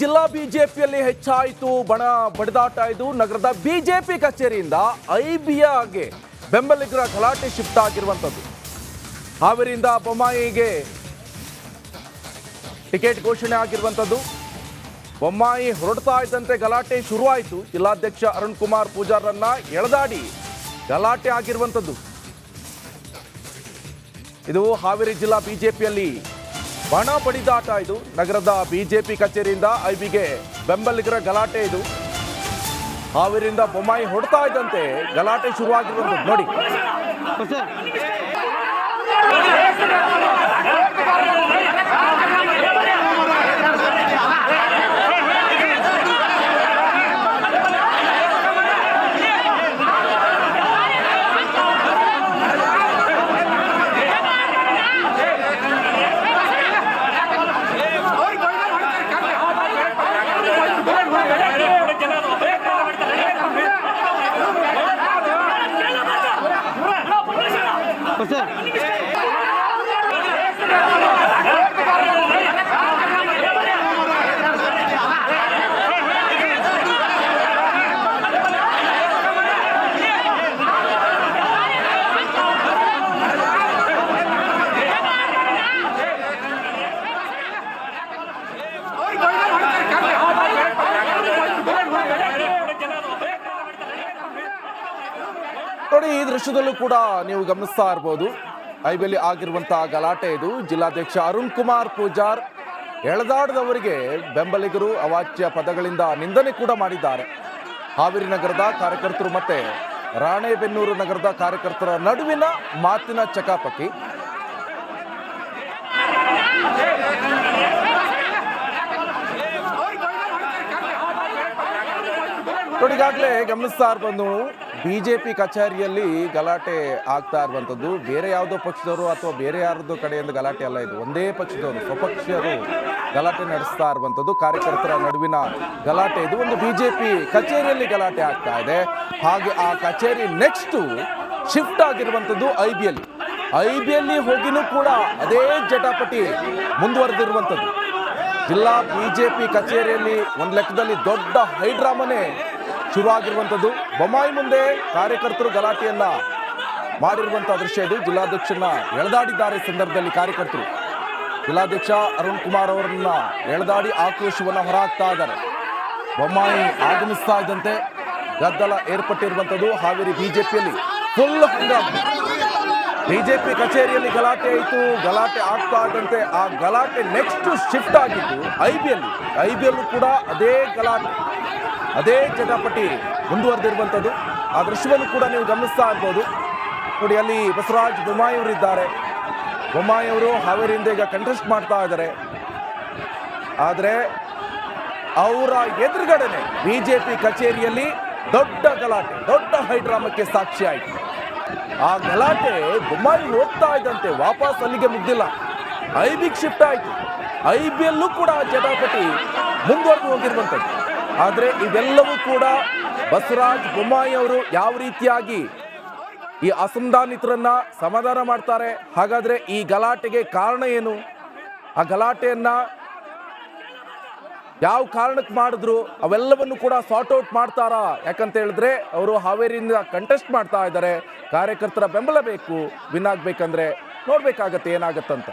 ಜಿಲ್ಲಾ ಬಿಜೆಪಿಯಲ್ಲಿ ಹೆಚ್ಚಾಯಿತು ಬಣ ಬಡಿದಾಟ. ಇದು ನಗರದ ಬಿಜೆಪಿ ಕಚೇರಿಯಿಂದ ಐಬಿಯಾಗೆ ಬೆಂಬಲಿಗರ ಗಲಾಟೆ ಶಿಫ್ಟ್ ಆಗಿರುವಂಥದ್ದು. ಹಾವೇರಿಯಿಂದ ಬೊಮ್ಮಾಯಿಗೆ ಟಿಕೆಟ್ ಘೋಷಣೆ ಆಗಿರುವಂಥದ್ದು. ಬೊಮ್ಮಾಯಿ ಹೊರಡ್ತಾ ಇದ್ದಂತೆ ಗಲಾಟೆ ಶುರುವಾಯಿತು. ಜಿಲ್ಲಾಧ್ಯಕ್ಷ ಅರುಣ್ ಕುಮಾರ್ ಪೂಜಾರನ್ನ ಎಳೆದಾಡಿ ಗಲಾಟೆ ಆಗಿರುವಂಥದ್ದು. ಇದು ಹಾವೇರಿ ಜಿಲ್ಲಾ ಬಿಜೆಪಿಯಲ್ಲಿ ಬಣ ಬಡಿದಾಟ. ಇದು ನಗರದ ಬಿಜೆಪಿ ಕಚೇರಿಯಿಂದ ಐಬಿಗೆ ಬೆಂಬಲಿಗರ ಗಲಾಟೆ. ಇದು ಹಾವೇರಿಯಿಂದ ಬೊಮ್ಮಾಯಿ ಹೊರಡ್ತಾ ಇದ್ದಂತೆ ಗಲಾಟೆ ಶುರುವಾಗಿರುವಂಥದ್ದು ನೋಡಿ. ನೋಡಿ, ಈ ದೃಶ್ಯದಲ್ಲೂ ಕೂಡ ನೀವು ಗಮನಿಸ್ತಾ ಇರಬಹುದು ಐಬಿಯಲ್ಲಿ ಆಗಿರುವಂತಹ ಗಲಾಟೆ. ಇದು ಜಿಲ್ಲಾಧ್ಯಕ್ಷ ಅರುಣ್ ಕುಮಾರ್ ಪೂಜಾರ್ ಎಳೆದಾಡದವರಿಗೆ ಬೆಂಬಲಿಗರು ಅವಾಚ್ಯ ಪದಗಳಿಂದ ನಿಂದನೆ ಕೂಡ ಮಾಡಿದ್ದಾರೆ. ಹಾವೇರಿ ನಗರದ ಕಾರ್ಯಕರ್ತರು ಮತ್ತೆ ರಾಣೆಬೆನ್ನೂರು ನಗರದ ಕಾರ್ಯಕರ್ತರ ನಡುವಿನ ಮಾತಿನ ಚಕಾಪಕಿ. ನೋಡಿ, ಈಗಾಗಲೇ ಗಮನಿಸ್ತಾ ಇರ್ಬೋದು ಬಿಜೆಪಿ ಕಚೇರಿಯಲ್ಲಿ ಗಲಾಟೆ ಆಗ್ತಾ ಇರುವಂಥದ್ದು. ಬೇರೆ ಯಾವುದೋ ಪಕ್ಷದವರು ಅಥವಾ ಬೇರೆ ಯಾರದೋ ಕಡೆಯಿಂದ ಗಲಾಟೆ ಅಲ್ಲ, ಇದು ಒಂದೇ ಪಕ್ಷದವರು ಸ್ವಪಕ್ಷೀಯರು ಗಲಾಟೆ ನಡೆಸ್ತಾ ಇರುವಂಥದ್ದು. ಕಾರ್ಯಕರ್ತರ ನಡುವಿನ ಗಲಾಟೆ. ಇದು ಒಂದು ಬಿಜೆಪಿ ಕಚೇರಿಯಲ್ಲಿ ಗಲಾಟೆ ಆಗ್ತಾ ಇದೆ. ಹಾಗೆ ಆ ಕಚೇರಿ ನೆಕ್ಸ್ಟ್ ಶಿಫ್ಟ್ ಆಗಿರುವಂಥದ್ದು ಐಬಿಯಲ್ಲಿ ಹೋಗಿನೂ ಕೂಡ ಅದೇ ಜಟಾಪಟಿ ಮುಂದುವರೆದಿರುವಂಥದ್ದು. ಜಿಲ್ಲಾ ಬಿಜೆಪಿ ಕಚೇರಿಯಲ್ಲಿ ಒಂದು ಲೆಕ್ಕದಲ್ಲಿ ದೊಡ್ಡ ಹೈಡ್ರಾಮನೇ ಶುರುವಾಗಿರುವಂಥದ್ದು. ಬೊಮ್ಮಾಯಿ ಮುಂದೆ ಕಾರ್ಯಕರ್ತರು ಗಲಾಟೆಯನ್ನ ಮಾಡಿರುವಂತಹ ದೃಶ್ಯ ಇದು. ಜಿಲ್ಲಾಧ್ಯಕ್ಷರನ್ನ ಎಳೆದಾಡಿದ್ದಾರೆ. ಸಂದರ್ಭದಲ್ಲಿ ಕಾರ್ಯಕರ್ತರು ಜಿಲ್ಲಾಧ್ಯಕ್ಷ ಅರುಣ್ ಕುಮಾರ್ ಅವರನ್ನ ಎಳೆದಾಡಿ ಆಕ್ರೋಶವನ್ನ ಹೊರಹಾಕ್ತಾ ಇದ್ದಾರೆ. ಬೊಮ್ಮಾಯಿ ಆಗಮಿಸ್ತಾ ಇದ್ದಂತೆ ಗದ್ದಲ ಏರ್ಪಟ್ಟಿರುವಂಥದ್ದು. ಹಾವೇರಿ ಬಿಜೆಪಿಯಲ್ಲಿ ಫುಲ್ ಹಂಗಾಮ. ಬಿಜೆಪಿ ಕಚೇರಿಯಲ್ಲಿ ಗಲಾಟೆ ಆಯಿತು. ಗಲಾಟೆ ಆಗ್ತಾ ಇದ್ದಂತೆ ಆ ಗಲಾಟೆ ನೆಕ್ಸ್ಟ್ ಶಿಫ್ಟ್ ಆಗಿತ್ತು ಐಬಿಯಲ್ಲೂ ಕೂಡ ಅದೇ ಗಲಾಟೆ, ಅದೇ ಚಟಾಪಟಿ ಮುಂದುವರೆದಿರುವಂಥದ್ದು. ಆ ದೃಶ್ಯವನ್ನು ಕೂಡ ನೀವು ಗಮನಿಸ್ತಾ ಇರ್ಬೋದು. ನೋಡಿ, ಅಲ್ಲಿ ಬಸವರಾಜ ಬೊಮ್ಮಾಯಿ ಅವರು ಇದ್ದಾರೆ. ಬೊಮ್ಮಾಯಿ ಅವರು ಹಾವೇರಿಯಿಂದ ಈಗ ಕಂಟೆಸ್ಟ್ ಮಾಡ್ತಾ ಇದ್ದಾರೆ. ಆದರೆ ಅವರ ಎದುರುಗಡೆನೆ ಬಿಜೆಪಿ ಕಚೇರಿಯಲ್ಲಿ ದೊಡ್ಡ ಗಲಾಟೆ, ದೊಡ್ಡ ಹೈಡ್ರಾಮಕ್ಕೆ ಸಾಕ್ಷಿ ಆಯಿತು. ಆ ಗಲಾಟೆ ಬೊಮ್ಮಾಯಿ ಹೋಗ್ತಾ ಇದ್ದಂತೆ ವಾಪಸ್ ಅಲ್ಲಿಗೆ ಮುಗ್ದಿಲ್ಲ, ಐಬಿಗೆ ಶಿಫ್ಟ್ ಆಯಿತು. ಐಬಿಯಲ್ಲೂ ಕೂಡ ಜಟಾಪಟಿ ಮುಂದುವರೆದು ಹೋಗಿರುವಂಥದ್ದು. ಆದರೆ ಇವೆಲ್ಲವೂ ಕೂಡ ಬಸವರಾಜ ಬೊಮ್ಮಾಯಿ ಅವರು ಯಾವ ರೀತಿಯಾಗಿ ಈ ಅಸಮಾಧಾನಿತರನ್ನ ಸಮಾಧಾನ ಮಾಡ್ತಾರೆ, ಹಾಗಾದ್ರೆ ಈ ಗಲಾಟೆಗೆ ಕಾರಣ ಏನು, ಆ ಗಲಾಟೆಯನ್ನ ಯಾವ ಕಾರಣಕ್ಕೆ ಮಾಡಿದ್ರು ಅವೆಲ್ಲವನ್ನು ಕೂಡ ಸಾರ್ಟ್ ಔಟ್ ಮಾಡ್ತಾರಾ? ಯಾಕಂತ ಹೇಳಿದ್ರೆ ಅವರು ಹಾವೇರಿಯಿಂದ ಕಂಟೆಸ್ಟ್ ಮಾಡ್ತಾ ಇದ್ದಾರೆ. ಕಾರ್ಯಕರ್ತರ ಬೆಂಬಲ ಬೇಕು, ವಿನ್ ಆಗ್ಬೇಕಂದ್ರೆ ನೋಡ್ಬೇಕಾಗತ್ತೆ ಏನಾಗತ್ತಂತ.